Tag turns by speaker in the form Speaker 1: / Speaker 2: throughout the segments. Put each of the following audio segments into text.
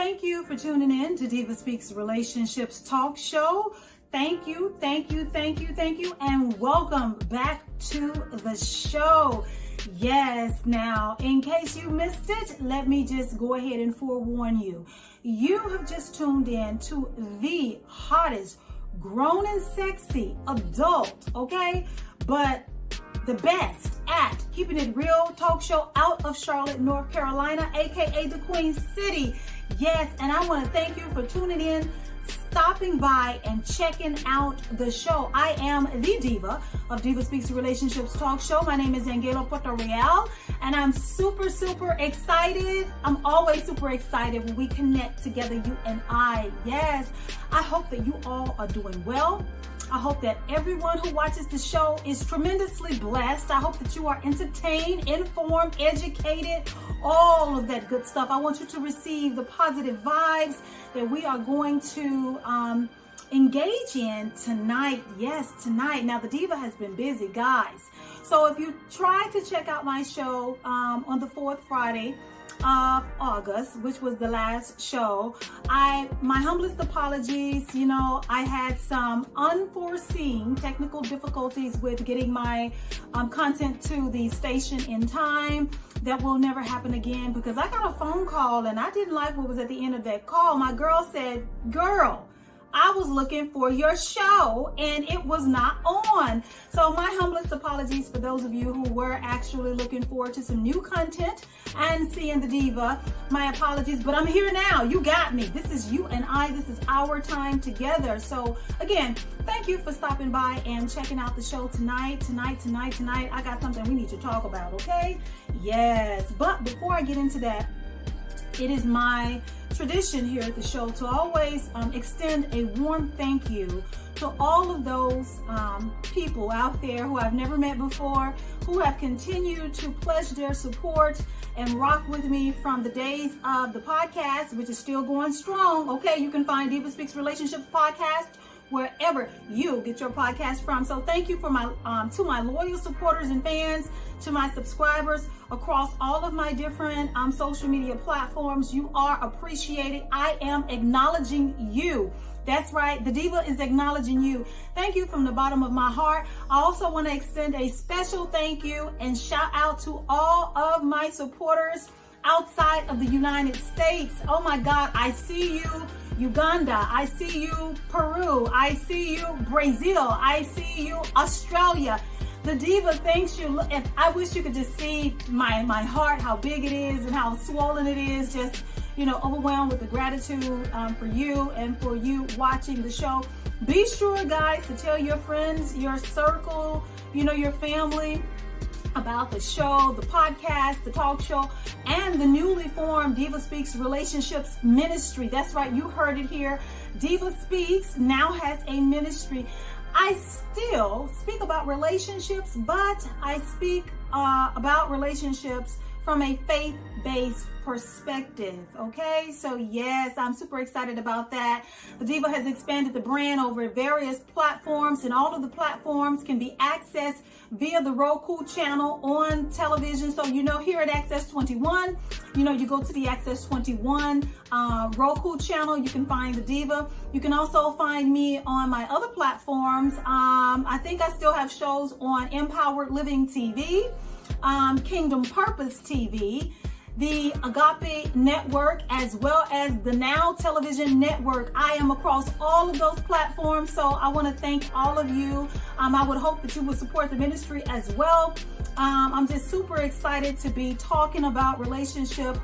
Speaker 1: thank you for tuning in to Diva Speaks Relationships Talk Show. Thank you, and welcome back to the show. Yes, now, in case you missed it, let me just go ahead and forewarn you. You have just tuned in to the hottest, grown and sexy adult, okay? But the best at keeping it real talk show out of Charlotte, North Carolina, aka the Queen City. Yes, and I want to thank you for tuning in, stopping by and checking out the show. I am the diva of Diva Speaks Relationships Talk Show. My name is Angela Puerto Real, and I'm super excited. I'm always super excited when we connect together, you and I. Yes, I hope that you all are doing well. I hope that everyone who watches the show is tremendously blessed. I hope that you are entertained, informed, educated, all of that good stuff. I want you to receive the positive vibes that we are going to engage in tonight. Yes, tonight. Now, the diva has been busy, guys. So if you try to check out my show on the fourth Friday of August, which was the last show, my humblest apologies. I had some unforeseen technical difficulties with getting my content to the station in time. That will never happen again, because I got a phone call and I didn't like what was at the end of that call. My girl said, "Girl, I was looking for your show and it was not on." So my humblest apologies for those of you who were actually looking forward to some new content and seeing the diva. My apologies, but I'm here now. You got me. This is you and I. This is our time together. So again, thank you for stopping by and checking out the show tonight. I got something we need to talk about, okay? Yes, but before I get into that, it is my tradition here at the show to always extend a warm thank you to all of those people out there who I've never met before, who have continued to pledge their support and rock with me from the days of the podcast, which is still going strong. Okay, you can find Diva Speaks Relationships Podcast wherever you get your podcast from. So thank you for to my loyal supporters and fans, to my subscribers across all of my different social media platforms. You are appreciated. I am acknowledging you. That's right. The diva is acknowledging you. Thank you from the bottom of my heart. I also want to extend a special thank you and shout out to all of my supporters outside of the United States. Oh my God, I see you, Uganda. I see you, Peru. I see you, Brazil. I see you, Australia. The diva thanks you. If I wish you could just see my heart, how big it is and how swollen it is. Just, overwhelmed with the gratitude for you and for you watching the show. Be sure, guys, to tell your friends, your circle, your family about the show, the podcast, the talk show, and the newly formed Diva Speaks Relationships Ministry. That's right, you heard it here. Diva Speaks now has a ministry. I still speak about relationships, but I speak about relationships from a faith-based perspective, okay? So yes, I'm super excited about that. The diva has expanded the brand over various platforms, and all of the platforms can be accessed via the Roku channel on television. So here at Access 21, you go to the Access 21 Roku channel, you can find the diva. You can also find me on my other platforms. I think I still have shows on Empowered Living TV, Kingdom Purpose TV, the Agape Network, as well as the Now Television Network. I am across all of those platforms, so I want to thank all of you. I would hope that you would support the ministry as well. I'm just super excited to be talking about relationships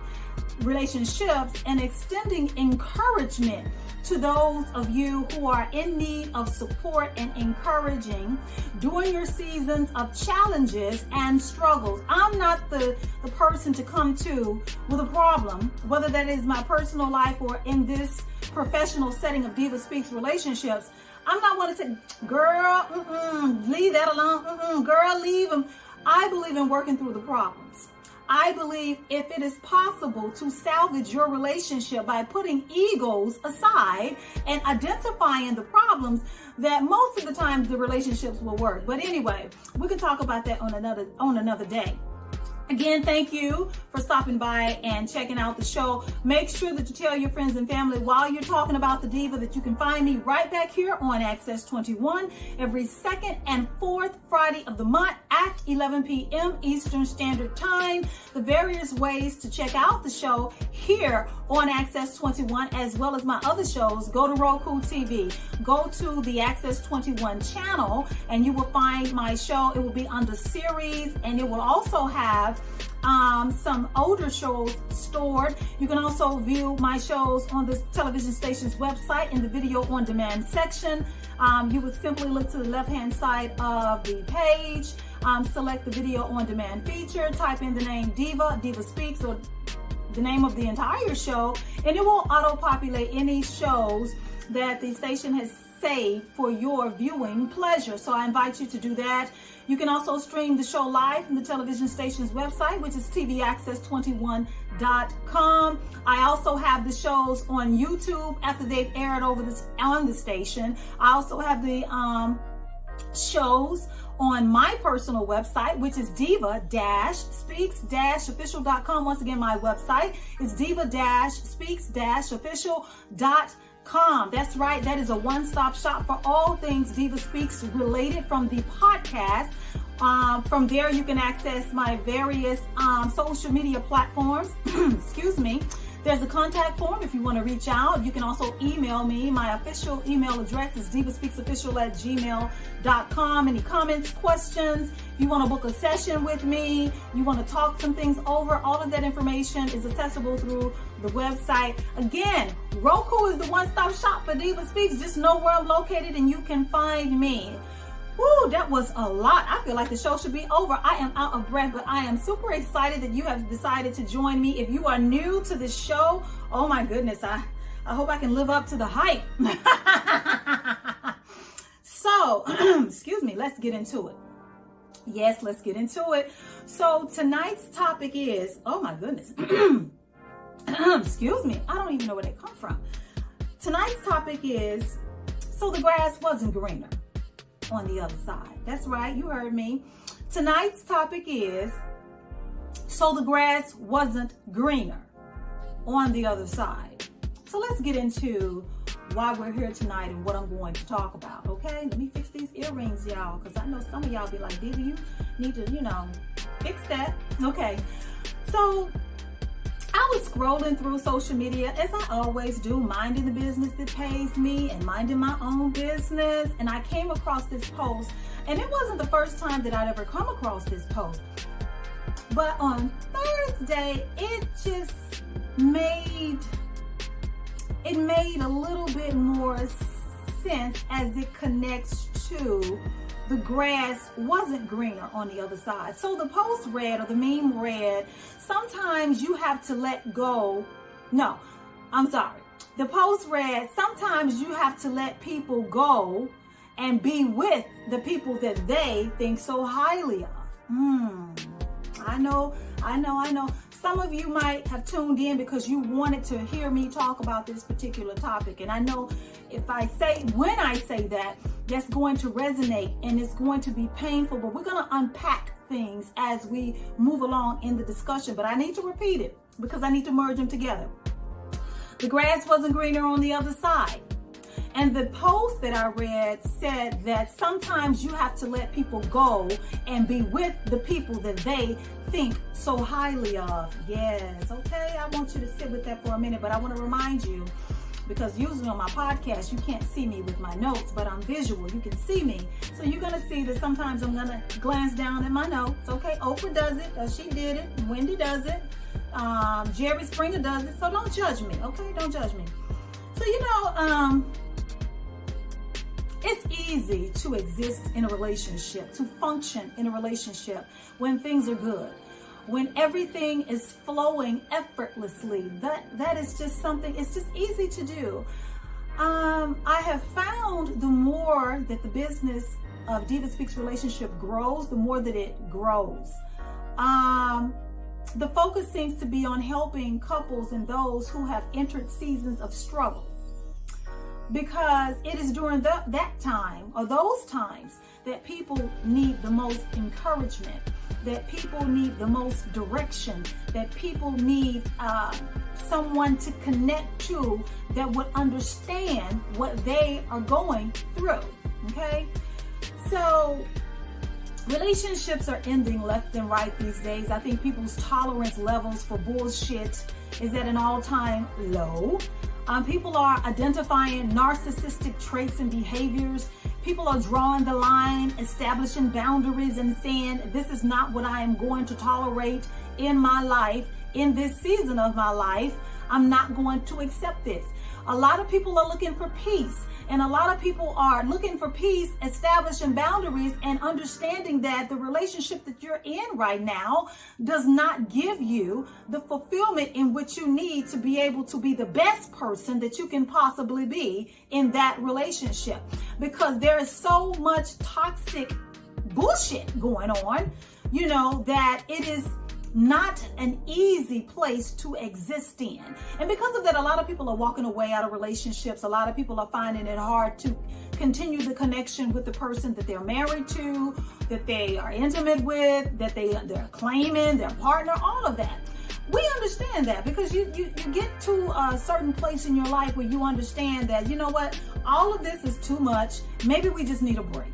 Speaker 1: and extending encouragement to those of you who are in need of support and encouraging during your seasons of challenges and struggles. I'm not the person to come to with a problem, whether that is my personal life or in this professional setting of Diva Speaks Relationships. I'm not one to say, girl, leave that alone. Girl, leave them. I believe in working through the problems. I believe if it is possible to salvage your relationship by putting egos aside and identifying the problems, that most of the time the relationships will work. But anyway, we can talk about that on another day. Again, thank you for stopping by and checking out the show. Make sure that you tell your friends and family while you're talking about the Diva that you can find me right back here on Access 21 every second and fourth Friday of the month at 11 p.m. Eastern Standard Time. The various ways to check out the show here on Access 21 as well as my other shows, go to Roku TV, go to the Access 21 channel, and you will find my show. It will be under series, and it will also have some older shows stored. You can also view my shows on the television station's website in the video on demand section. You would simply look to the left hand side of the page, select the video on demand feature, type in the name Diva Speaks, or the name of the entire show, and it will auto-populate any shows that the station has saved for your viewing pleasure. So I invite you to do that. You can also stream the show live from the television station's website, which is tvaccess21.com. I also have the shows on YouTube after they've aired on the station. I also have the shows on my personal website, which is diva-speaks-official.com. Once again, my website is diva-speaks-official.com. That's right. That is a one-stop shop for all things Diva Speaks related from the podcast. From there, you can access my various social media platforms. Excuse me. There's a contact form if you want to reach out. You can also email me. My official email address is divaspeaksofficial@gmail.com. Any comments, questions, if you want to book a session with me, you want to talk some things over, all of that information is accessible through the website. Again, Roku is the one-stop shop for Diva Speaks. Just know where I'm located and you can find me. Woo, that was a lot. I feel like the show should be over. I am out of breath, but I am super excited that you have decided to join me. If you are new to this show, oh my goodness, I hope I can live up to the hype. So, excuse me, let's get into it. Yes, let's get into it. So tonight's topic is, oh my goodness, excuse me, I don't even know where they come from. Tonight's topic is, so the grass wasn't greener on the other side. That's right, you heard me. Tonight's topic is, so the grass wasn't greener on the other side. So let's get into why we're here tonight and what I'm going to talk about, okay? Let me fix these earrings, y'all, because I know some of y'all be like, Diva, you need to, fix that. Okay, so I was scrolling through social media, as I always do, minding the business that pays me and minding my own business. And I came across this post, and it wasn't the first time that I'd ever come across this post. But on Thursday, it just made a little bit more sense as it connects to the grass wasn't greener on the other side. So the post read, or the meme read, sometimes you have to let go. No, I'm sorry. The post read, sometimes you have to let people go and be with the people that they think so highly of. I know. Some of you might have tuned in because you wanted to hear me talk about this particular topic. And I know when I say that, that's going to resonate and it's going to be painful, but we're going to unpack things as we move along in the discussion. But I need to repeat it because I need to merge them together. The grass wasn't greener on the other side. And the post that I read said that sometimes you have to let people go and be with the people that they think so highly of. Yes, okay, I want you to sit with that for a minute, but I want to remind you, because usually on my podcast, you can't see me with my notes, but I'm visual. You can see me. So you're going to see that sometimes I'm going to glance down at my notes. Okay, Oprah does it. She did it. Wendy does it. Jerry Springer does it. So don't judge me. Okay, don't judge me. So, it's easy to exist in a relationship, to function in a relationship when things are good, when everything is flowing effortlessly. That is just something, it's just easy to do. I have found the more that the business of Diva Speaks relationship grows, the more that it grows. The focus seems to be on helping couples and those who have entered seasons of struggle. Because it is during that time or those times that people need the most encouragement. that people need the most direction, that people need someone to connect to that would understand what they are going through, okay? So relationships are ending left and right these days. I think people's tolerance levels for bullshit is at an all-time low. People are identifying narcissistic traits and behaviors. People are drawing the line, establishing boundaries, and saying, this is not what I am going to tolerate in my life, in this season of my life. I'm not going to accept this. A lot of people are looking for peace, and a lot of people are looking for peace, establishing boundaries, and understanding that the relationship that you're in right now does not give you the fulfillment in which you need to be able to be the best person that you can possibly be in that relationship, because there is so much toxic bullshit going on, that it is not an easy place to exist in. And because of that, a lot of people are walking away out of relationships. A lot of people are finding it hard to continue the connection with the person that they're married to, that they are intimate with, that they're claiming their partner, all of that. We understand that, because you get to a certain place in your life where you understand that, you know what, all of this is too much. Maybe we just need a break.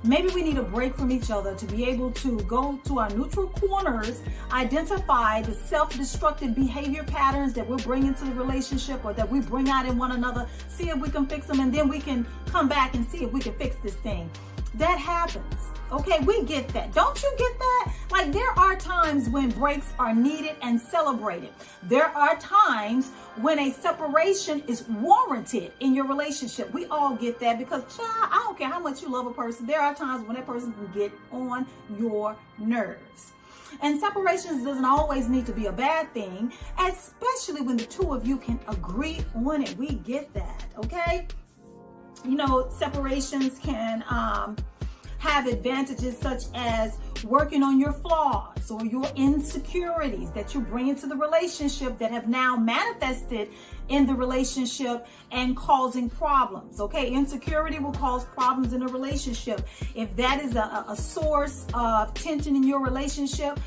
Speaker 1: Maybe we need a break from each other to be able to go to our neutral corners, identify the self-destructive behavior patterns that we're bringing to the relationship or that we bring out in one another, see if we can fix them, and then we can come back and see if we can fix this thing. That happens. Okay, we get that. Don't you get that? Like, there are times when breaks are needed and celebrated. There are times when a separation is warranted in your relationship. We all get that, because, child, I don't care how much you love a person. There are times when that person can get on your nerves. And separations doesn't always need to be a bad thing, especially when the two of you can agree on it. We get that, okay? Separations can have advantages such as working on your flaws or your insecurities that you bring into the relationship that have now manifested in the relationship and causing problems. Okay, insecurity will cause problems in a relationship. If that is a source of tension in your relationship,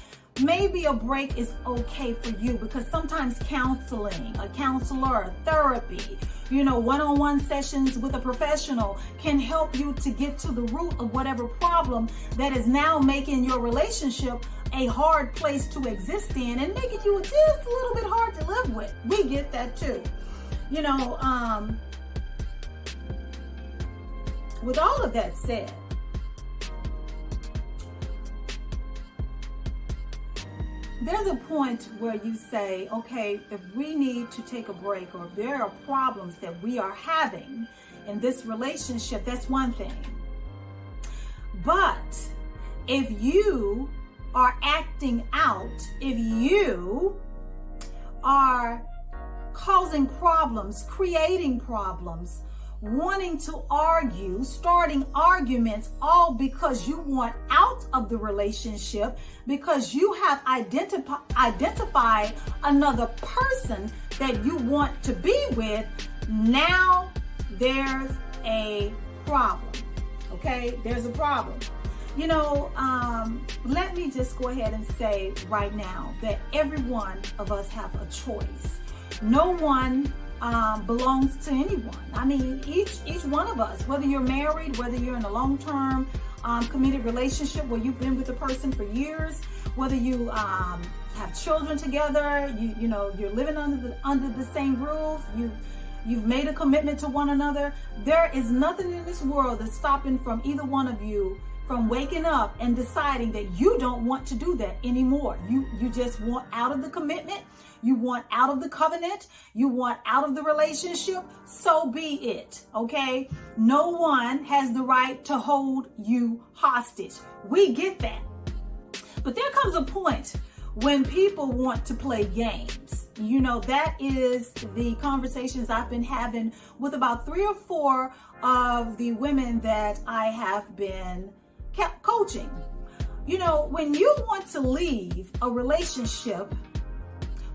Speaker 1: maybe a break is okay for you, because sometimes counseling, a counselor, therapy, one-on-one sessions with a professional can help you to get to the root of whatever problem that is now making your relationship a hard place to exist in and making you just a little bit hard to live with. We get that too. With all of that said, there's a point where you say, okay, if we need to take a break, or if there are problems that we are having in this relationship, that's one thing. But if you are acting out, if you are causing problems, creating problems, wanting to argue, starting arguments, all because you want out of the relationship, because you have identified another person that you want to be with, now there's a problem. Okay, there's a problem. Let me just go ahead and say right now that every one of us have a choice. No one belongs to anyone. I mean, each one of us, whether you're married, whether you're in a long-term committed relationship where you've been with a person for years, whether you have children together, you're living under the same roof, you've made a commitment to one another. There is nothing in this world that's stopping from either one of you from waking up and deciding that you don't want to do that anymore. You just want out of the commitment. You want out of the covenant. You want out of the relationship. So be it. Okay. No one has the right to hold you hostage. We get that. But there comes a point when people want to play games. That is the conversations I've been having with about 3 or 4 of the women that I have been coaching. When you want to leave a relationship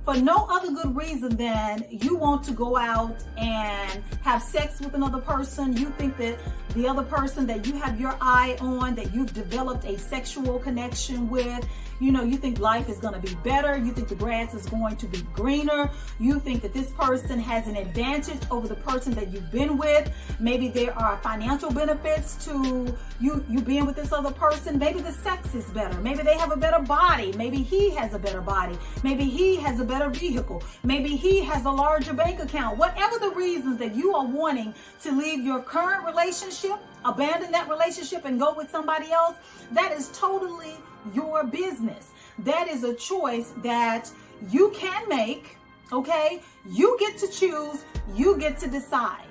Speaker 1: for no other good reason than you want to go out and have sex with another person, you think that the other person that you have your eye on, that you've developed a sexual connection with, You think life is going to be better. You think the grass is going to be greener. You think that this person has an advantage over the person that you've been with. Maybe there are financial benefits to you being with this other person. Maybe the sex is better. Maybe they have a better body. Maybe he has a better body. Maybe he has a better vehicle. Maybe he has a larger bank account. Whatever the reasons that you are wanting to leave your current relationship, abandon that relationship and go with somebody else, that is totally your business. That is a choice that you can make, okay? You get to choose, you get to decide.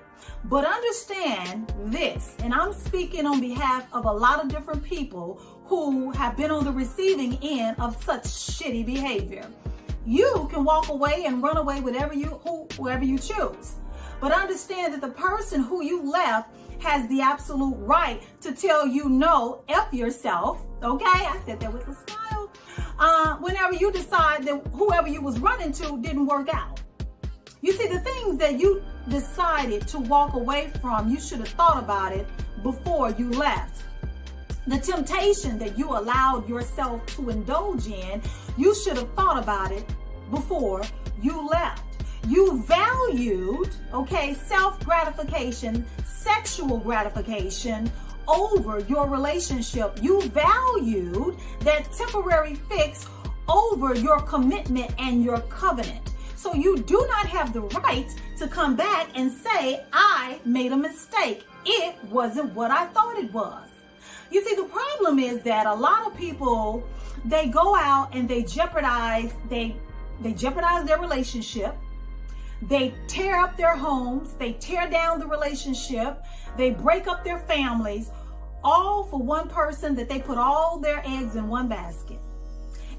Speaker 1: But understand this, and I'm speaking on behalf of a lot of different people who have been on the receiving end of such shitty behavior. You can walk away and run away with whoever you choose. But understand that the person who you left has the absolute right to tell you no, F yourself, okay? I said that with a smile. Whenever you decide that whoever you was running to didn't work out. You see, the things that you decided to walk away from, you should have thought about it before you left. The temptation that you allowed yourself to indulge in, you should have thought about it before you left. You valued, okay, self-gratification, sexual gratification over your relationship. You valued that temporary fix over your commitment and your covenant. So you do not have the right to come back and say, I made a mistake. It wasn't what I thought it was. You see, the problem is that a lot of people, they go out and they jeopardize their relationship. They tear up their homes, they tear down the relationship, they break up their families, all for one person that they put all their eggs in one basket.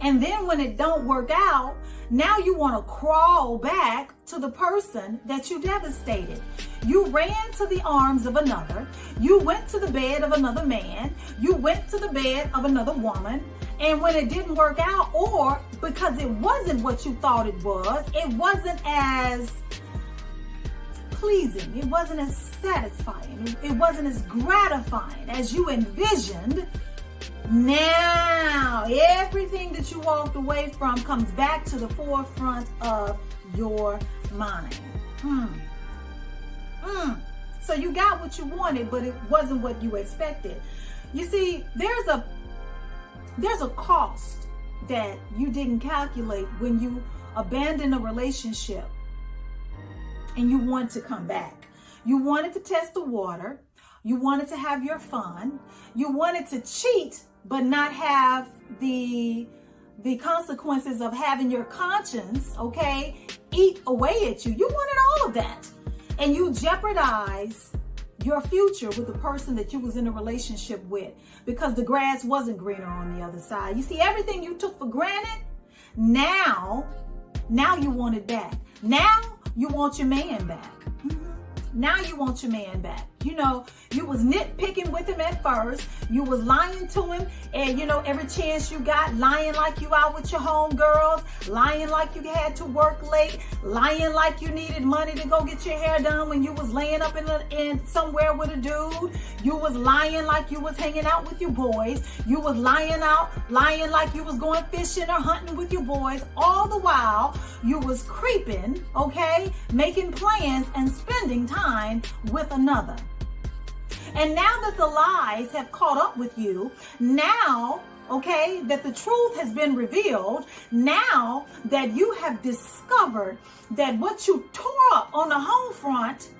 Speaker 1: And then when it don't work out, now you want to crawl back to the person that you devastated. You ran to the arms of another. You went to the bed of another man. You went to the bed of another woman. And when it didn't work out, or because it wasn't what you thought it wasn't as pleasing. It wasn't as satisfying. It wasn't as gratifying as you envisioned. Now, everything that you walked away from comes back to the forefront of your mind. So you got what you wanted, but it wasn't what you expected. You see, there's a cost that you didn't calculate when you abandon a relationship and you want to come back. You wanted to test the water. You wanted to have your fun. You wanted to cheat, but not have the consequences of having your conscience, okay, eat away at you. You wanted all of that. And you jeopardize your future with the person that you was in a relationship with because the grass wasn't greener on the other side. You see, everything you took for granted, now you want it back. Now you want your man back. Now you want your man back. You was nitpicking with him at first. You was lying to him, and every chance you got, lying like you out with your homegirls, lying like you had to work late, lying like you needed money to go get your hair done when you was laying up in somewhere with a dude. You was lying like you was hanging out with your boys. You was lying like you was going fishing or hunting with your boys. All the while, you was creeping, okay, making plans and spending time with another. And now that the lies have caught up with you, now, okay, that the truth has been revealed, now that you have discovered that what you tore up on the home front,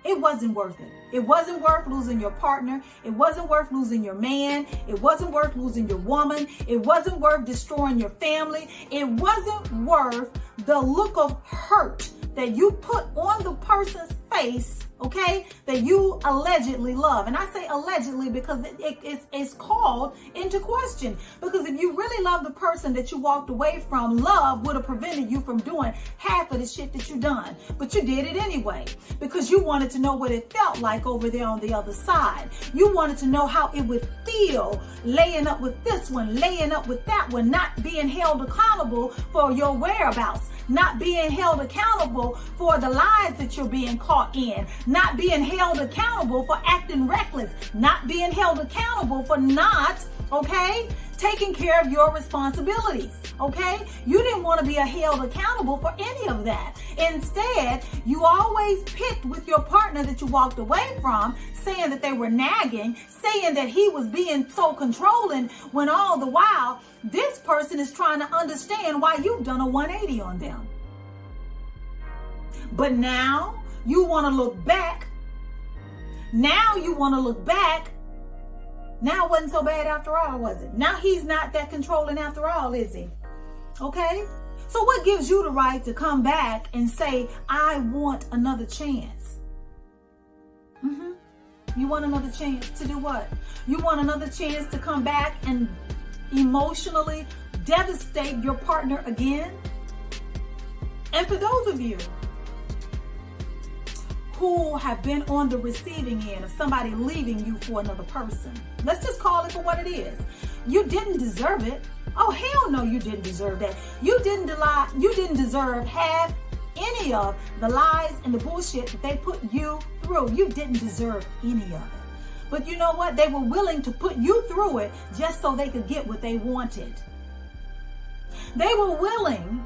Speaker 1: it wasn't worth it. It wasn't worth losing your partner. It wasn't worth losing your man. It wasn't worth losing your woman. It wasn't worth destroying your family. It wasn't worth the look of hurt that you put on the person's face, okay, that you allegedly love. And I say allegedly because it's called into question. Because if you really love the person that you walked away from, love would have prevented you from doing half of the shit that you done. But you did it anyway because you wanted to know what it felt like over there on the other side. You wanted to know how it would feel laying up with this one, laying up with that one, not being held accountable for your whereabouts, not being held accountable for the lies that you're being caught in, not being held accountable for acting reckless, not being held accountable for not okay? Taking care of your responsibilities, okay? You didn't want to be held accountable for any of that. Instead, you always picked with your partner that you walked away from, saying that they were nagging, saying that he was being so controlling, when all the while, this person is trying to understand why you've done a 180 on them. But now you want to look back. Now it wasn't so bad after all, was it? Now he's not that controlling after all, is he? Okay? So what gives you the right to come back and say, I want another chance? You want another chance to do what? You want another chance to come back and emotionally devastate your partner again? And for those of you who have been on the receiving end of somebody leaving you for another person, let's just call it for what it is. You didn't deserve it. Oh, hell no, you didn't deserve that. You didn't deserve half any of the lies and the bullshit that they put you through. You didn't deserve any of it. But you know what? They were willing to put you through it just so they could get what they wanted. They were willing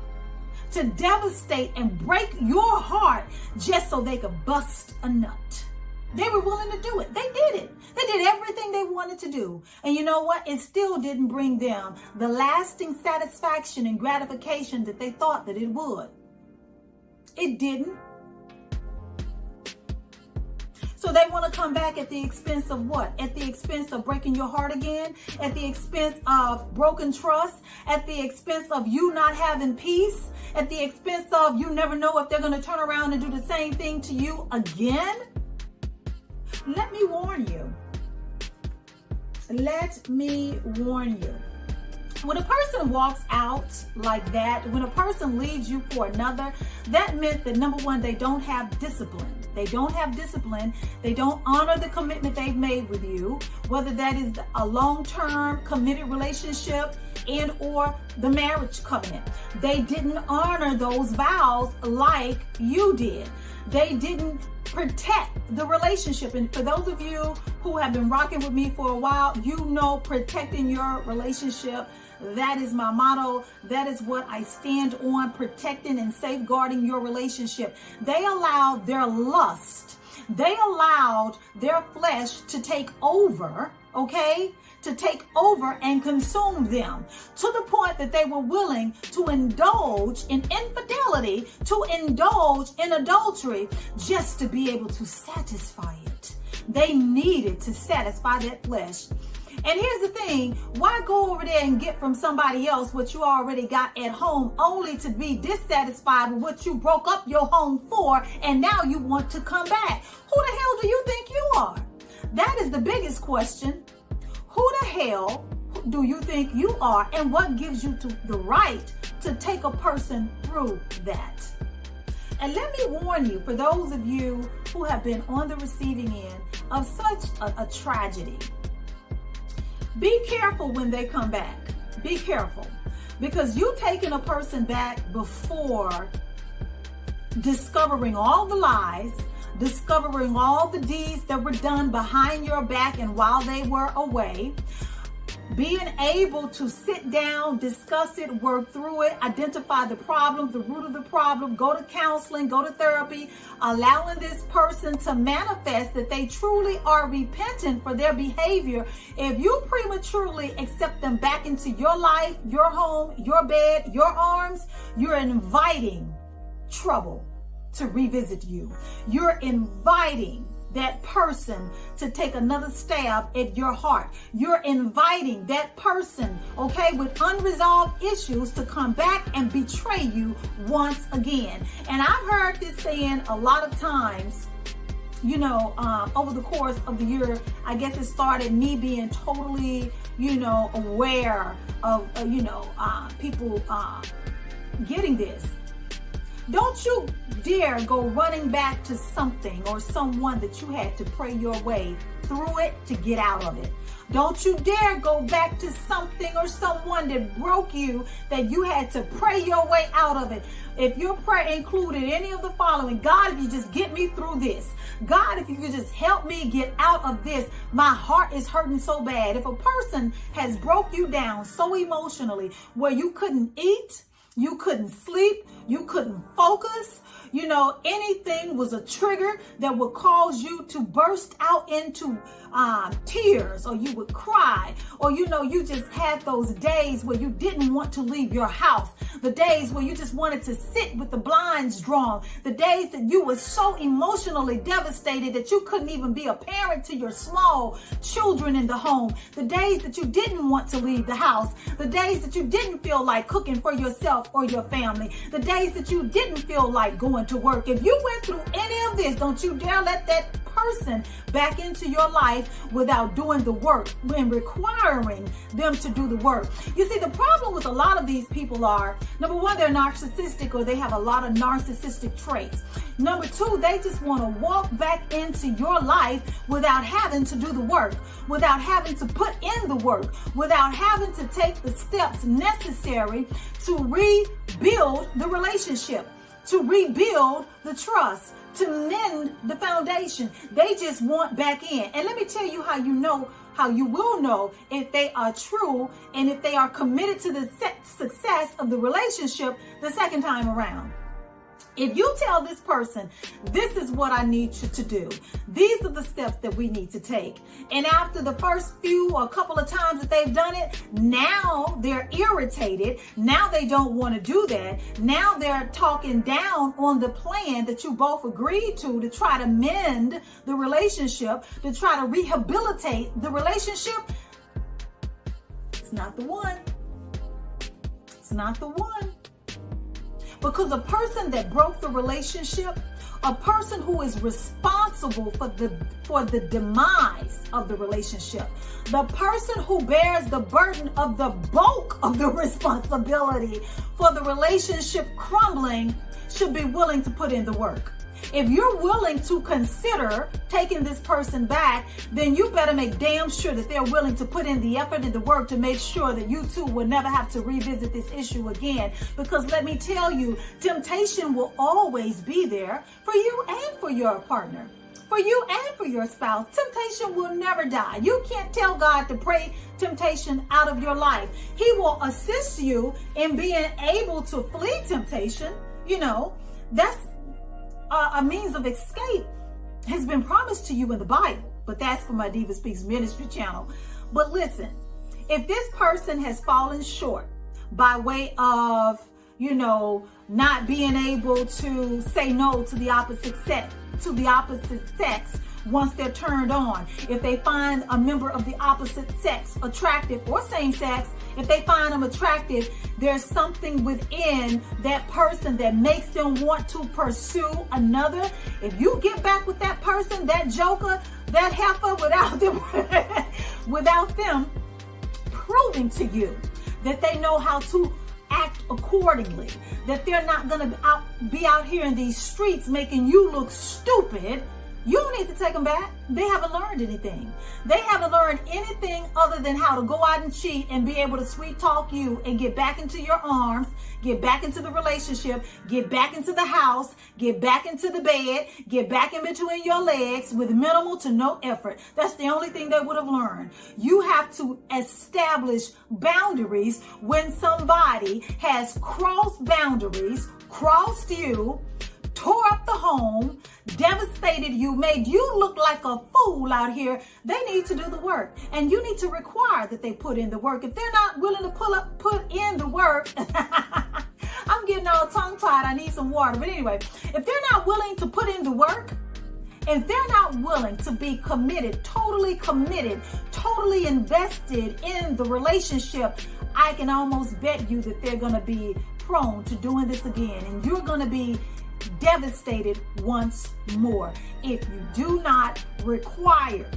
Speaker 1: to devastate and break your heart just so they could bust a nut. They were willing to do it. They did it. They did everything they wanted to do. And you know what? It still didn't bring them the lasting satisfaction and gratification that they thought that it would. It didn't. So they want to come back at the expense of what? At the expense of breaking your heart again? At the expense of broken trust? At the expense of you not having peace? At the expense of you never know if they're going to turn around and do the same thing to you again? Let me warn you. Let me warn you. When a person walks out like that, when a person leaves you for another, that meant that number one, they don't have discipline. They don't have discipline. They don't honor the commitment they've made with you, whether that is a long-term committed relationship and or the marriage covenant. They didn't honor those vows like you did. They didn't protect the relationship. And for those of you who have been rocking with me for a while, you know protecting your relationship, that is my motto. That is what I stand on, protecting and safeguarding your relationship. They allowed their lust, they allowed their flesh to take over, okay? To take over and consume them to the point that they were willing to indulge in infidelity, to indulge in adultery, just to be able to satisfy it. They needed to satisfy that flesh. And here's the thing, why go over there and get from somebody else what you already got at home, only to be dissatisfied with what you broke up your home for, and now you want to come back? Who the hell do you think you are? That is the biggest question. Who the hell do you think you are, and what gives you the right to take a person through that? And let me warn you, for those of you who have been on the receiving end of such a tragedy, be careful when they come back. Be careful, because you taking a person back before discovering all the lies, discovering all the deeds that were done behind your back and while they were away, being able to sit down, discuss it, work through it, identify the problem, the root of the problem, go to counseling, go to therapy, allowing this person to manifest that they truly are repentant for their behavior. If you prematurely accept them back into your life, your home, your bed, your arms, you're inviting trouble to revisit you. You're inviting that person to take another stab at your heart. You're inviting that person, okay, with unresolved issues to come back and betray you once again. And I've heard this saying a lot of times, you know, over the course of the year. I guess it started me being totally, you know, aware of, people getting this. Don't you dare go running back to something or someone that you had to pray your way through it to get out of it. Don't you dare go back to something or someone that broke you, that you had to pray your way out of it. If your prayer included any of the following: God, if you just get me through this. God, if you could just help me get out of this. My heart is hurting so bad. If a person has broke you down so emotionally where you couldn't eat, you couldn't sleep, you couldn't focus, anything was a trigger that would cause you to burst out into tears, or you would cry, or you just had those days where you didn't want to leave your house, the days where you just wanted to sit with the blinds drawn, the days that you were so emotionally devastated that you couldn't even be a parent to your small children in the home, the days that you didn't want to leave the house, the days that you didn't feel like cooking for yourself or your family, the days that you didn't feel like going to work. If you went through any of this, don't you dare let that person back into your life without doing the work and requiring them to do the work. You see, the problem with a lot of these people are, number one, they're narcissistic, or they have a lot of narcissistic traits. Number two, they just want to walk back into your life without having to do the work, without having to put in the work, without having to take the steps necessary to rebuild the relationship, to rebuild the trust, to mend the foundation. They just want back in. And let me tell you how you will know if they are true and if they are committed to the success of the relationship the second time around. If you tell this person, this is what I need you to do, these are the steps that we need to take, and after the first few or couple of times that they've done it, now they're irritated, now they don't want to do that, now they're talking down on the plan that you both agreed to try to mend the relationship, to try to rehabilitate the relationship, it's not the one. It's not the one. Because a person that broke the relationship, a person who is responsible for the demise of the relationship, the person who bears the burden of the bulk of the responsibility for the relationship crumbling, should be willing to put in the work. If you're willing to consider taking this person back, then you better make damn sure that they're willing to put in the effort and the work to make sure that you two will never have to revisit this issue again. Because let me tell you, temptation will always be there for you and for your partner, for you and for your spouse. Temptation will never die. You can't tell God to pray temptation out of your life. He will assist you in being able to flee temptation. That's a means of escape has been promised to you in the Bible, but that's for my Diva Speaks Ministry channel. But listen, if this person has fallen short by way of, not being able to say no to the opposite sex once they're turned on, if they find a member of the opposite sex attractive, or same sex, if they find them attractive, there's something within that person that makes them want to pursue another. If you get back with that person, that joker, that heifer, without them proving to you that they know how to act accordingly, that they're not going to be out here in these streets making you look stupid, you don't need to take them back. They haven't learned anything. They haven't learned anything other than how to go out and cheat and be able to sweet talk you and get back into your arms, get back into the relationship, get back into the house, get back into the bed, get back in between your legs with minimal to no effort. That's the only thing they would have learned. You have to establish boundaries when somebody has crossed boundaries, crossed you, tore up the home, devastated you, made you look like a fool out here. They need to do the work, and you need to require that they put in the work. If they're not willing to put in the work, I'm getting all tongue-tied. I need some water. But anyway, if they're not willing to put in the work, if they're not willing to be committed, totally invested in the relationship, I can almost bet you that they're going to be prone to doing this again, and you're going to be devastated once more if you do not require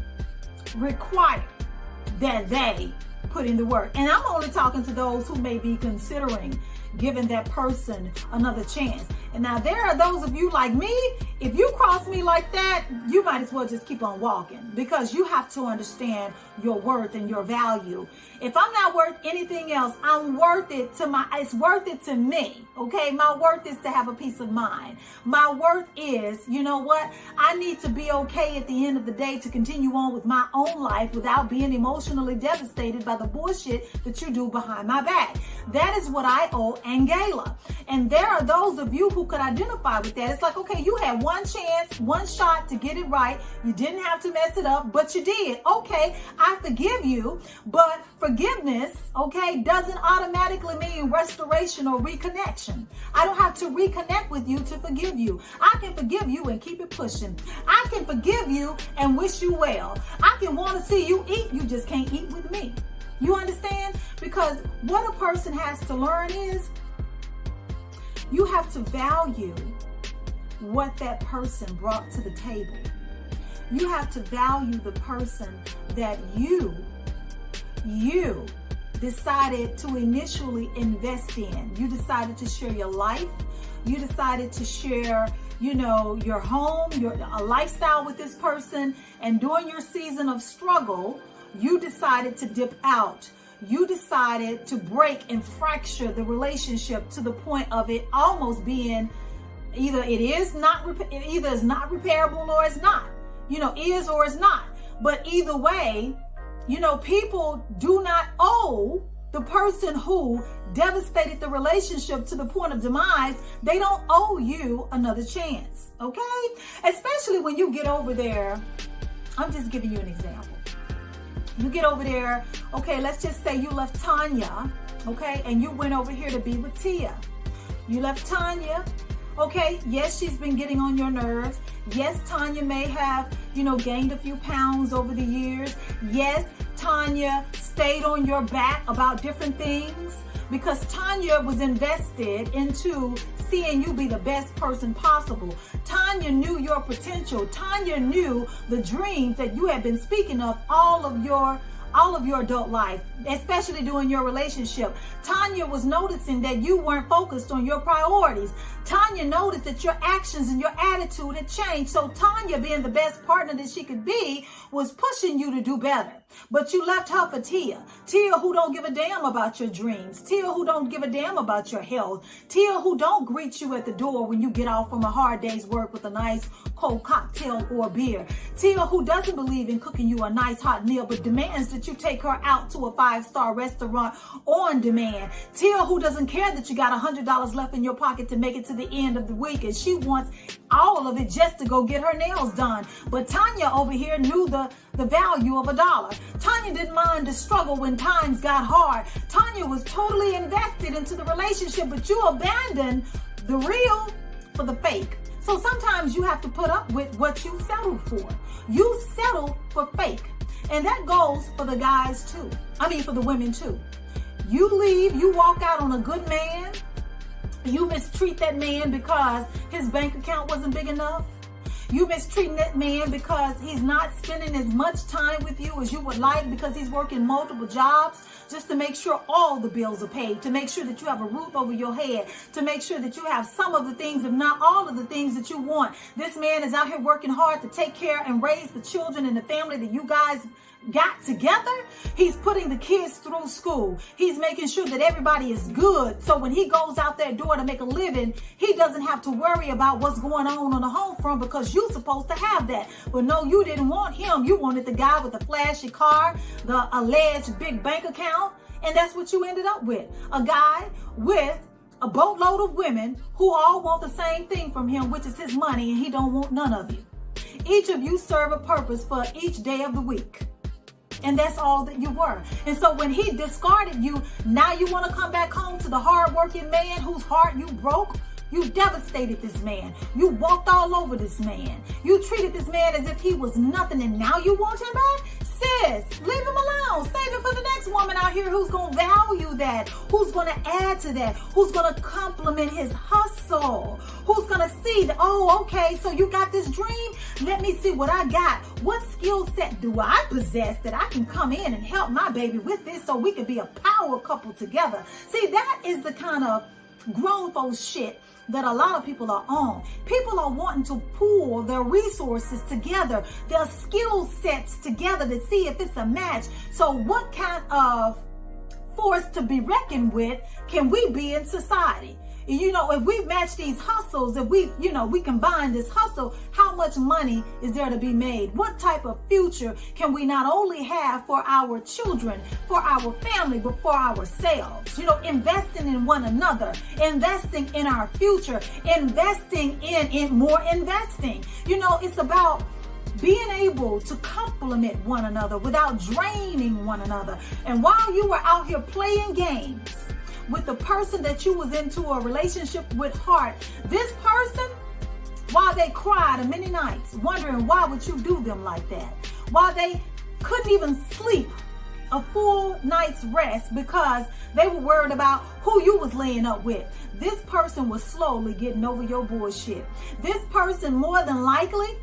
Speaker 1: that they put in the work. And I'm only talking to those who may be considering, giving that person another chance. And now there are those of you like me, if you cross me like that, you might as well just keep on walking, because you have to understand your worth and your value. If I'm not worth anything else, I'm worth it it's worth it to me. Okay. My worth is to have a peace of mind. My worth is, you know what? I need to be okay at the end of the day to continue on with my own life without being emotionally devastated by the bullshit that you do behind my back. That is what I owe Angela. And there are those of you who could identify with that. It's like, okay, you had one chance, one shot to get it right. You didn't have to mess it up, but you did. Okay, I forgive you. But forgiveness, okay, doesn't automatically mean restoration or reconnection. I don't have to reconnect with you to forgive you. I can forgive you and keep it pushing. I can forgive you and wish you well. I can want to see you eat. You just can't eat with me. You understand? Because what a person has to learn is you have to value what that person brought to the table. You have to value the person that you decided to initially invest in. You decided to share your life. You decided to share, your home, a lifestyle with this person. And during your season of struggle, you decided to dip out. You decided to break and fracture the relationship to the point of it almost being either is not repairable or it's not. Is or is not. But either way, people do not owe the person who devastated the relationship to the point of demise. They don't owe you another chance. Okay? Especially when you get over there. I'm just giving you an example. You get over there, okay, let's just say you left Tanya, okay, and you went over here to be with Tia. You left Tanya, okay, yes, she's been getting on your nerves. Yes, Tanya may have, gained a few pounds over the years. Yes, Tanya stayed on your back about different things because Tanya was invested into seeing you be the best person possible. Tanya knew your potential. Tanya knew the dreams that you had been speaking of all of your adult life, especially during your relationship. Tanya was noticing that you weren't focused on your priorities. Tanya noticed that your actions and your attitude had changed. So Tanya, being the best partner that she could be, was pushing you to do better. But you left her for Tia. Tia who don't give a damn about your dreams. Tia who don't give a damn about your health. Tia who don't greet you at the door when you get off from a hard day's work with a nice cold cocktail or beer. Tia who doesn't believe in cooking you a nice hot meal but demands that you take her out to a 5-star restaurant on demand. Tia who doesn't care that you got $100 left in your pocket to make it to the end of the week and she wants all of it just to go get her nails done. But Tanya over here knew the value of $1. Tanya didn't mind the struggle when times got hard. Tanya was totally invested into the relationship, but you abandoned the real for the fake. So sometimes you have to put up with what you settled for. You settle for fake. And that goes for the guys too. For the women too. You leave, you walk out on a good man. You mistreat that man because his bank account wasn't big enough. You mistreating that man because he's not spending as much time with you as you would like because he's working multiple jobs just to make sure all the bills are paid, to make sure that you have a roof over your head, to make sure that you have some of the things, if not all of the things that you want. This man is out here working hard to take care and raise the children and the family that you guys got together. He's putting the kids through school. He's making sure that everybody is good. So when he goes out that door to make a living, he doesn't have to worry about what's going on the home front because you're supposed to have that. But no, you didn't want him. You wanted the guy with the flashy car, the alleged big bank account. And that's what you ended up with. A guy with a boatload of women who all want the same thing from him, which is his money, and he don't want none of you. Each of you serve a purpose for each day of the week. And that's all that you were. And so when he discarded you, now you want to come back home to the hardworking man whose heart you broke? You devastated this man. You walked all over this man. You treated this man as if he was nothing, and now you want him back? Sis, leave him alone. Save it for the next woman out here who's going to value that, who's going to add to that, who's going to compliment his hustle, who's going to see that, oh, okay, so you got this dream? Let me see what I got. What skill set do I possess that I can come in and help my baby with this so we can be a power couple together? See, that is the kind of grown folks shit that a lot of people are on. People are wanting to pool their resources together, their skill sets together to see if it's a match. So what kind of force to be reckoned with can we be in society? You know, if we match these hustles, if we, we combine this hustle, how much money is there to be made? What type of future can we not only have for our children, for our family, but for ourselves? Investing in one another, investing in our future, investing in more investing. It's about being able to complement one another without draining one another. And while you were out here playing games with the person that you was into a relationship with heart, this person, while they cried many nights wondering why would you do them like that, while they couldn't even sleep a full night's rest because they were worried about who you was laying up with, this person was slowly getting over your bullshit. This person, more than likely,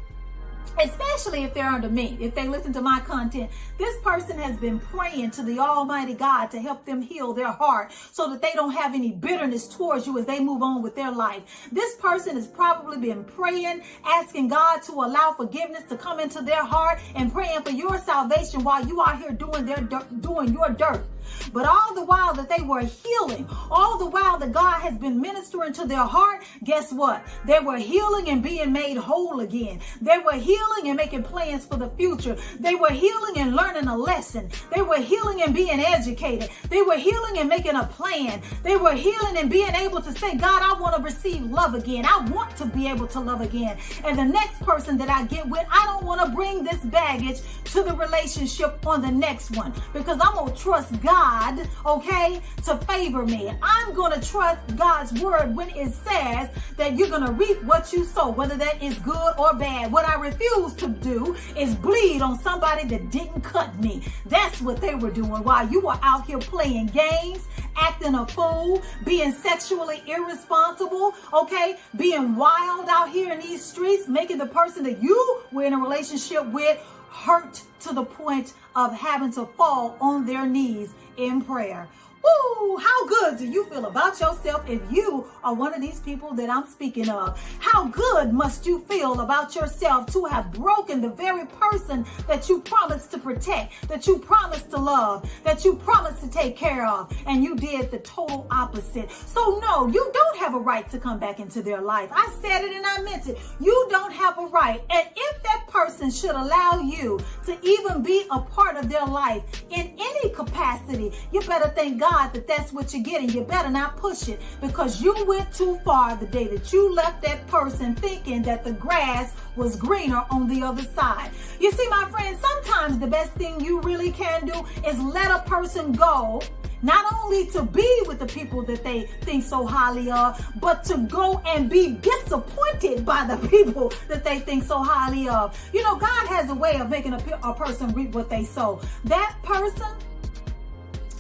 Speaker 1: especially if they're under me, if they listen to my content, this person has been praying to the Almighty God to help them heal their heart so that they don't have any bitterness towards you as they move on with their life. This person has probably been praying, asking God to allow forgiveness to come into their heart and praying for your salvation while you are here doing your dirt. But all the while that they were healing, all the while that God has been ministering to their heart, guess what? They were healing and being made whole again. They were healing and making plans for the future. They were healing and learning a lesson. They were healing and being educated. They were healing and making a plan. They were healing and being able to say, God, I want to receive love again. I want to be able to love again. And the next person that I get with, I don't want to bring this baggage to the relationship on the next one, because I'm going to trust God, okay, to favor me. I'm going to trust God's word when it says that you're going to reap what you sow, whether that is good or bad. What I refuse to do is bleed on somebody that didn't cut me. That's what they were doing while you were out here playing games, acting a fool, being sexually irresponsible, okay, being wild out here in these streets, making the person that you were in a relationship with hurt to the point of having to fall on their knees in prayer. Ooh, how good do you feel about yourself if you are one of these people that I'm speaking of? How good must you feel about yourself to have broken the very person that you promised to protect, that you promised to love, that you promised to take care of, and you did the total opposite? So no, you don't have a right to come back into their life. I said it and I meant it. You don't have a right. And if that person should allow you to even be a part of their life in any capacity, you better thank God that that's what you're getting. You better not push it, because you went too far the day that you left that person thinking that the grass was greener on the other side. You see, my friend, sometimes the best thing you really can do is let a person go, not only to be with the people that they think so highly of, but to go and be disappointed by the people that they think so highly of. You know, God has a way of making a person reap what they sow. That person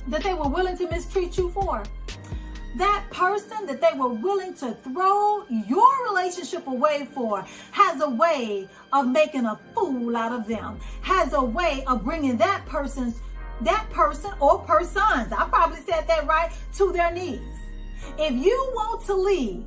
Speaker 1: that they were willing to mistreat you for, that person that they were willing to throw your relationship away for, has a way of making a fool out of them, has a way of bringing that person or persons, I probably said that right, to their knees. If you want to leave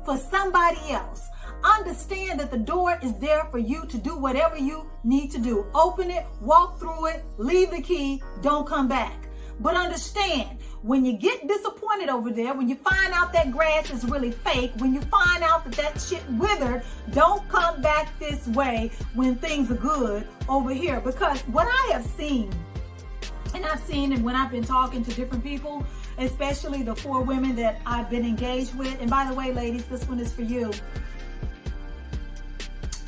Speaker 1: for somebody else, understand that the door is there for you to do whatever you need to do. Open it, walk through it, leave the key, don't come back. But understand, when you get disappointed over there, when you find out that grass is really fake, when you find out that that shit withered, don't come back this way when things are good over here. Because what I have seen, and when I've been talking to different people, especially the 4 women that I've been engaged with, and by the way, ladies, this one is for you.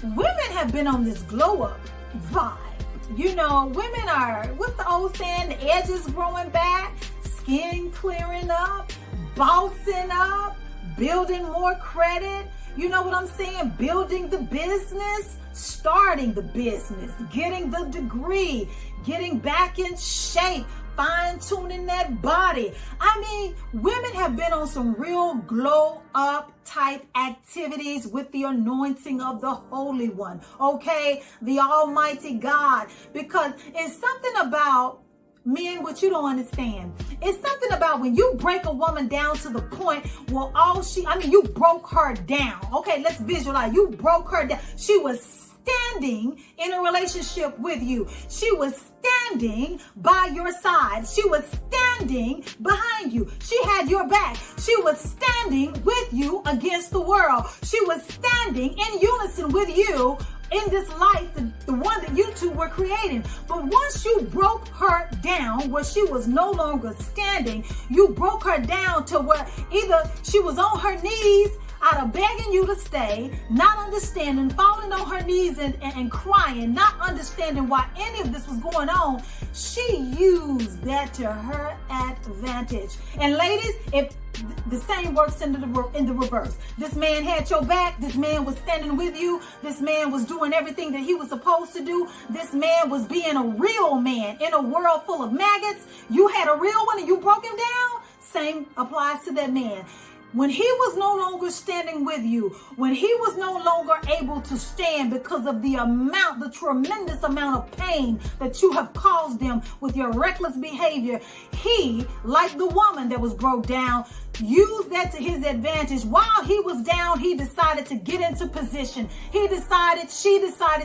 Speaker 1: Women have been on this glow up vibe. You know, women are, what's the old saying? The edges growing back, skin clearing up, bossing up, building more credit. You know what I'm saying? Building the business, starting the business, getting the degree, getting back in shape, fine-tuning that body. I mean, women have been on some real glow up type activities with the anointing of the Holy One, okay? The Almighty God. Because it's something about Men, what you don't understand, it's something about when you break a woman down to the point where you broke her down. Okay, let's visualize. You broke her down. She was standing in a relationship with you. She was standing by your side. She was standing behind you. She had your back. She was standing with you against the world. She was standing in unison with you in this life, the one that you two were creating. But once you broke her down where she was no longer standing, you broke her down to where either she was on her knees out of begging you to stay, not understanding, falling on her knees and crying, not understanding why any of this was going on. She used that to her advantage. And ladies, if the same works in the reverse. This man had your back. This man was standing with you. This man was doing everything that he was supposed to do. This man was being a real man in a world full of maggots. You had a real one and you broke him down. Same applies to that man. When he was no longer standing with you, when he was no longer able to stand because of the tremendous amount of pain that you have caused him with your reckless behavior, he, like the woman that was broke down, used that to his advantage. While he was down, he decided to get into position. She decided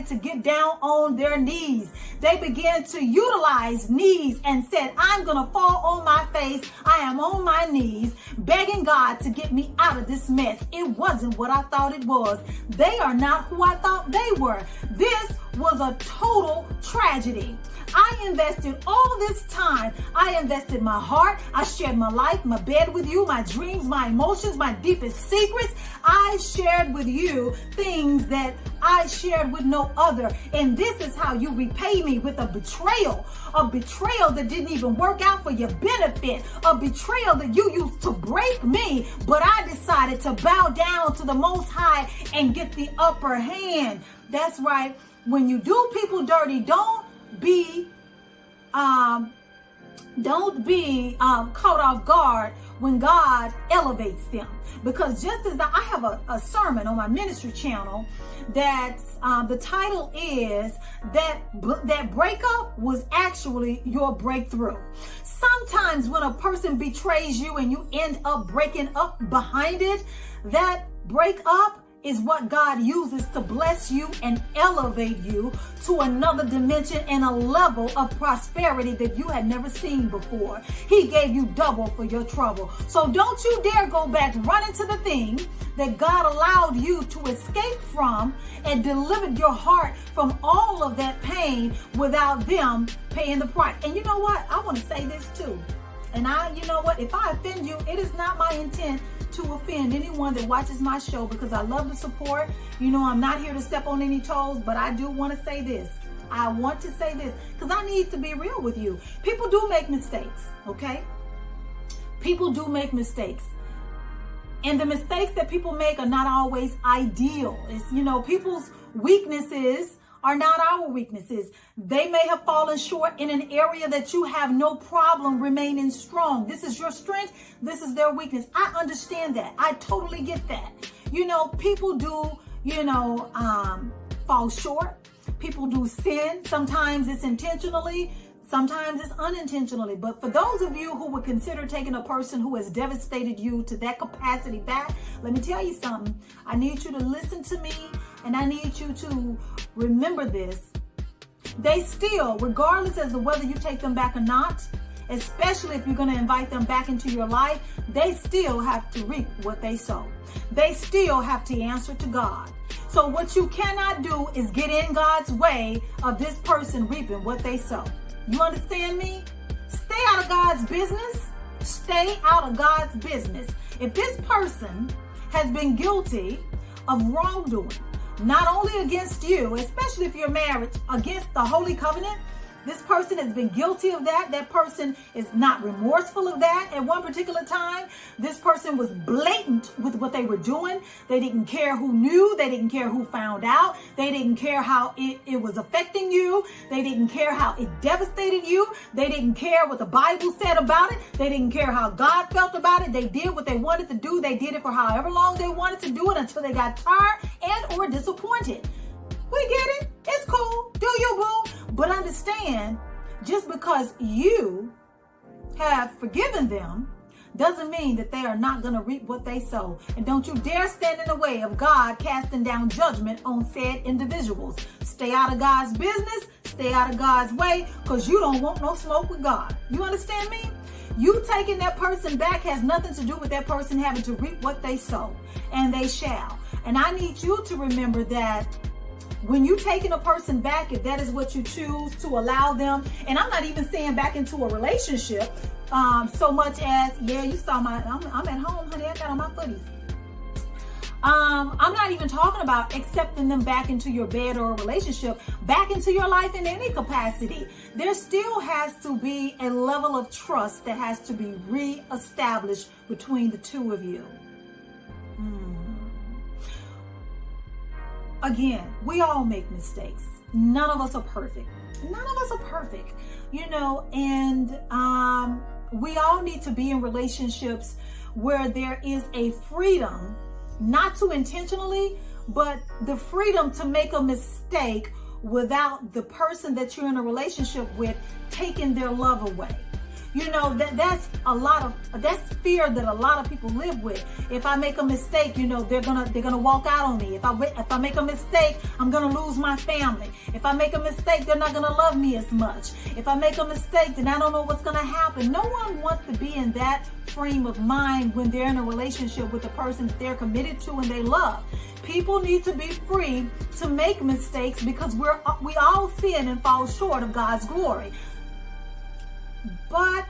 Speaker 1: to get down on their knees. They began to utilize knees and said, I'm going to fall on my face. I am on my knees, begging God to get me out of this mess. It wasn't what I thought it was. They are not who I thought they were. This was a total tragedy. I invested all this time. I invested my heart. I shared my life, my bed with you, my dreams, my emotions, my deepest secrets. I shared with you things that I shared with no other. And this is how you repay me, with a betrayal that didn't even work out for your benefit, a betrayal that you used to break me. But I decided to bow down to the Most High and get the upper hand. That's right. When you do people dirty, don't be caught off guard when God elevates them. Because just as I have a sermon on my ministry channel that's the title is that breakup was actually your breakthrough. Sometimes when a person betrays you and you end up breaking up behind it, that breakup is what God uses to bless you and elevate you to another dimension and a level of prosperity that you had never seen before. He gave you double for your trouble. So don't you dare go back running to the thing that God allowed you to escape from and delivered your heart from all of that pain without them paying the price. And you know what? I want to say this too. And if I offend you, it is not my intent to offend anyone that watches my show, because I love the support. I'm not here to step on any toes, but I do want to say this. I want to say this because I need to be real with you. People do make mistakes, okay? People do make mistakes. And the mistakes that people make are not always ideal. It's, people's weaknesses are not our weaknesses. They may have fallen short in an area that you have no problem remaining strong. This is your strength. This is their weakness. I understand that. I totally get that. People do, fall short. People do sin. Sometimes it's intentionally. Sometimes it's unintentionally. But for those of you who would consider taking a person who has devastated you to that capacity back, let me tell you something. I need you to listen to me, and I need you to remember this. They still, regardless as to whether you take them back or not, especially if you're going to invite them back into your life, they still have to reap what they sow. They still have to answer to God. So what you cannot do is get in God's way of this person reaping what they sow. You understand me? Stay out of God's business. Stay out of God's business. If this person has been guilty of wrongdoing, not only against you, especially if you're married, against the Holy Covenant, this person has been guilty of that. That person is not remorseful of that. At one particular time, this person was blatant with what they were doing. They didn't care who knew. They didn't care who found out. They didn't care how it was affecting you. They didn't care how it devastated you. They didn't care what the Bible said about it. They didn't care how God felt about it. They did what they wanted to do. They did it for however long they wanted to do it until they got tired and or disappointed. We get it. It's cool. Do you, boo? But understand, just because you have forgiven them doesn't mean that they are not going to reap what they sow. And don't you dare stand in the way of God casting down judgment on said individuals. Stay out of God's business, stay out of God's way, because you don't want no smoke with God. You understand me? You taking that person back has nothing to do with that person having to reap what they sow, and they shall. And I need you to remember that when you taking a person back, if that is what you choose to allow them, and I'm not even saying back into a relationship, so much as, yeah, you saw I'm at home, honey, I got on my footies. I'm not even talking about accepting them back into your bed or a relationship, back into your life in any capacity. There still has to be a level of trust that has to be reestablished between the two of you. Again, we all make mistakes. None of us are perfect. None of us are perfect, and we all need to be in relationships where there is a freedom, not to intentionally, but the freedom to make a mistake without the person that you're in a relationship with taking their love away. That's fear that a lot of people live with. If I make a mistake, they're gonna walk out on me. If I make a mistake, I'm gonna lose my family. If I make a mistake, they're not gonna love me as much. If I make a mistake, then I don't know what's gonna happen. No one wants to be in that frame of mind when they're in a relationship with a person that they're committed to and they love. People need to be free to make mistakes because we all sin and fall short of God's glory. But,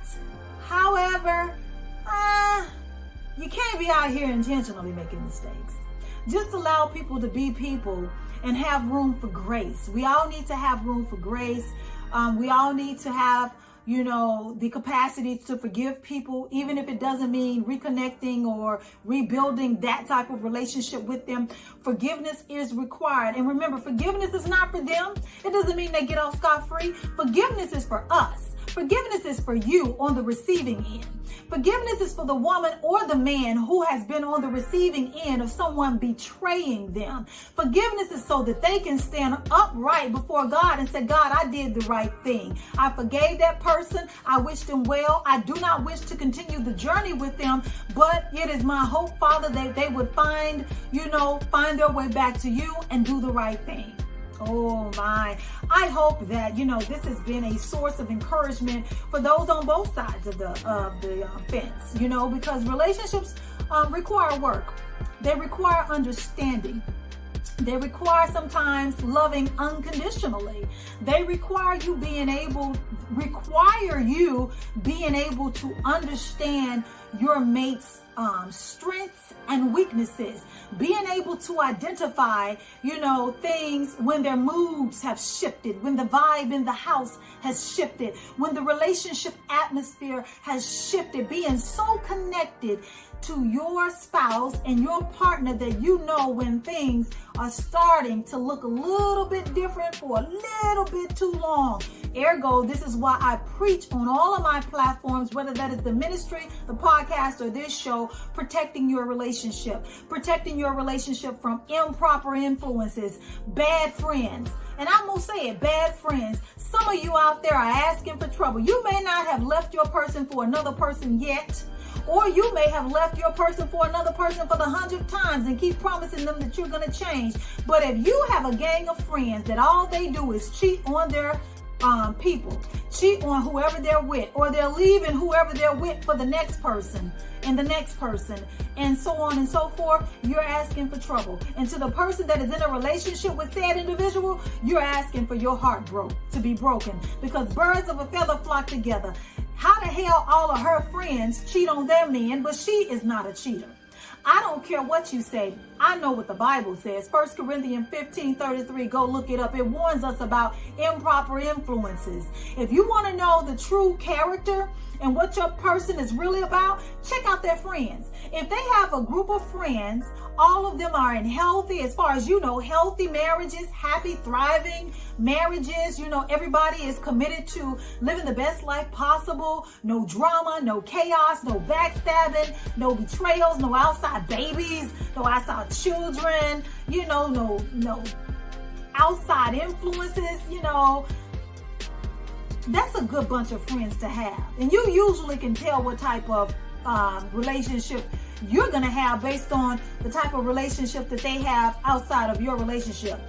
Speaker 1: however, you can't be out here intentionally making mistakes. Just allow people to be people and have room for grace. We all need to have room for grace. We all need to have, the capacity to forgive people, even if it doesn't mean reconnecting or rebuilding that type of relationship with them. Forgiveness is required. And remember, forgiveness is not for them. It doesn't mean they get off scot-free. Forgiveness is for us. Forgiveness is for you on the receiving end. Forgiveness is for the woman or the man who has been on the receiving end of someone betraying them. Forgiveness is so that they can stand upright before God and say, God, I did the right thing. I forgave that person. I wish them well. I do not wish to continue the journey with them, but it is my hope, Father, that they would find their way back to you and do the right thing. Oh my, I hope that, this has been a source of encouragement for those on both sides of the fence, because relationships require work. They require understanding. They require sometimes loving unconditionally. They require you being able to understand your mate's strengths and weaknesses, being able to identify, things when their moods have shifted, when the vibe in the house has shifted, when the relationship atmosphere has shifted, being so connected to your spouse and your partner that when things are starting to look a little bit different for a little bit too long. Ergo, this is why I preach on all of my platforms, whether that is the ministry, the podcast, or this show, protecting your relationship from improper influences, bad friends. And I'm going to say it, bad friends. Some of you out there are asking for trouble. You may not have left your person for another person yet, or you may have left your person for another person for the 100th times and keep promising them that you're going to change. But if you have a gang of friends that all they do is cheat on their people, cheat on whoever they're with, or they're leaving whoever they're with for the next person and the next person, and so on and so forth, you're asking for trouble. And to the person that is in a relationship with said individual, you're asking for your heart to be broken, because birds of a feather flock together. How the hell all of her friends cheat on their men, but she is not a cheater? I don't care what you say. I know what the Bible says. 1 Corinthians 15:33, go look it up. It warns us about improper influences. If you want to know the true character and what your person is really about, check out their friends. If they have a group of friends, all of them are in healthy, as far as healthy marriages, happy, thriving marriages. Everybody is committed to living the best life possible. No drama, no chaos, no backstabbing, no betrayals, no outside babies, no outside children, no outside influences, that's a good bunch of friends to have. And you usually can tell what type of relationship you're going to have based on the type of relationship that they have outside of your relationship.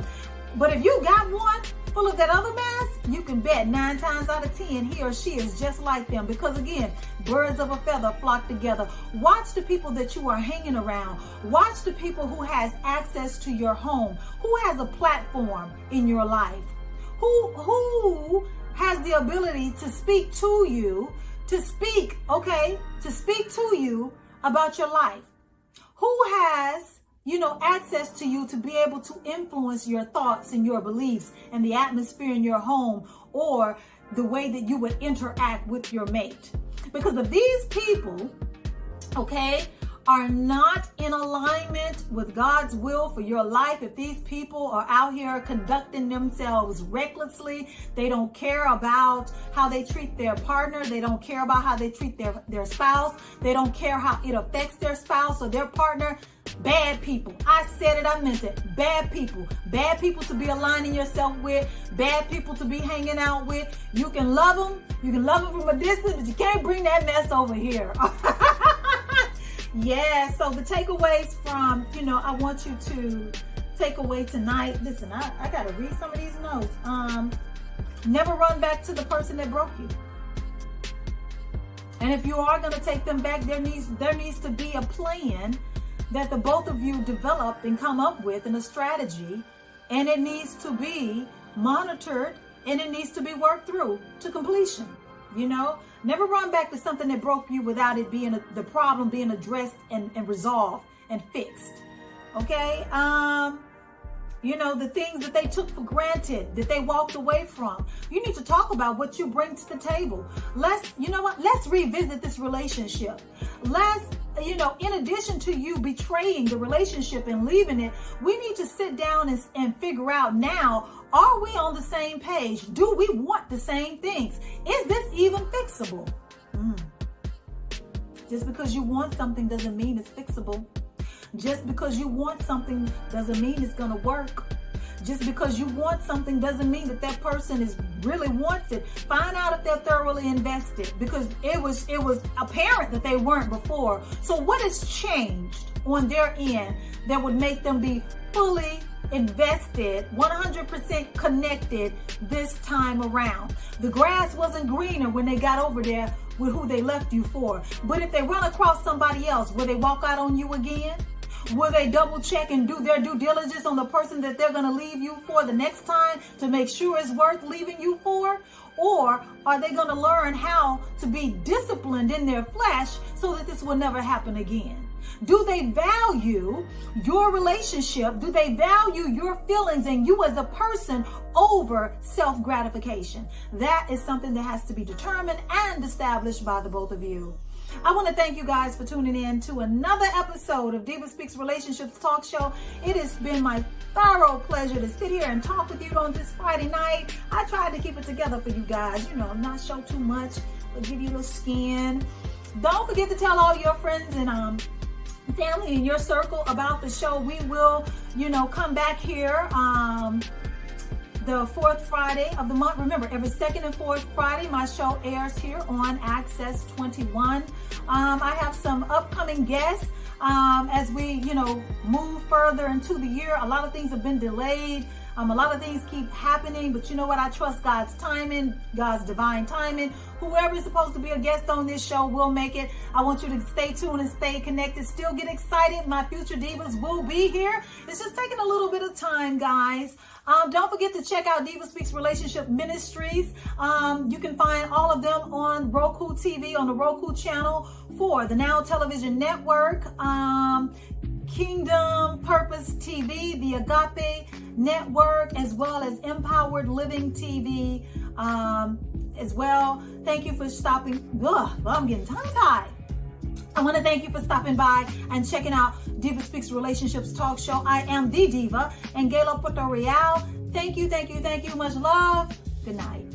Speaker 1: But if you got one full of that other mess, you can bet 9 times out of 10 he or she is just like them. Because again, birds of a feather flock together. Watch the people that you are hanging around. Watch the people who has access to your home, who has a platform in your life, who has the ability to speak to you, to speak to you about your life, who has access to you to be able to influence your thoughts and your beliefs and the atmosphere in your home, or the way that you would interact with your mate. Because if these people, are not in alignment with God's will for your life, if these people are out here conducting themselves recklessly, they don't care about how they treat their partner, they don't care about how they treat their spouse, they don't care how it affects their spouse or their partner, bad people. I said it, I meant it. Bad people to be aligning yourself with, bad people to be hanging out with. You can love them from a distance, but you can't bring that mess over here. Yeah, so the takeaways from, I want you to take away tonight. Listen, I got to read some of these notes. Never run back to the person that broke you. And if you are going to take them back, there needs to be a plan that the both of you develop and come up with, and a strategy, and it needs to be monitored, and it needs to be worked through to completion. Never run back to something that broke you without it being the problem being addressed and resolved and fixed. Okay? The things that they took for granted, that they walked away from. You need to talk about what you bring to the table. Let's revisit this relationship. In addition to you betraying the relationship and leaving it, we need to sit down and figure out now, are we on the same page? Do we want the same things? Is this even fixable? Just because you want something doesn't mean it's fixable. Just because you want something doesn't mean it's going to work. Just because you want something doesn't mean that person really wants it. Find out if they're thoroughly invested, because it was apparent that they weren't before. So what has changed on their end that would make them be fully invested, 100% connected this time around? The grass wasn't greener when they got over there with who they left you for. But if they run across somebody else, will they walk out on you again? Will they double check and do their due diligence on the person that they're going to leave you for the next time to make sure it's worth leaving you for? Or are they going to learn how to be disciplined in their flesh so that this will never happen again? Do they value your relationship? Do they value your feelings and you as a person over self-gratification? That is something that has to be determined and established by the both of you. I want to thank you guys for tuning in to another episode of Diva Speaks Relationships Talk Show. It has been my thorough pleasure to sit here and talk with you on this Friday night. I tried to keep it together for you guys, not show too much, but give you a little skin. Don't forget to tell all your friends and family in your circle about the show. We will, come back here the fourth Friday of the month. Remember, every second and fourth Friday, my show airs here on Access 21. I have some upcoming guests as we, move further into the year. A lot of things have been delayed. A lot of things keep happening, but you know what? I trust God's timing, God's divine timing. Whoever is supposed to be a guest on this show will make it. I want you to stay tuned and stay connected. Still get excited. My future divas will be here. It's just taking a little bit of time, guys. Don't forget to check out Diva Speaks Relationship Ministries. You can find all of them on Roku TV, on the Roku channel for the Now Television Network, Kingdom Purpose TV, the Agape Network, as well as Empowered Living TV as well. Thank you for stopping. I'm getting tongue-tied. I want to thank you for stopping by and checking out Diva Speaks Relationships Talk Show. I am the Diva, Angelo Puerto Real. Thank you. Much love. Good night.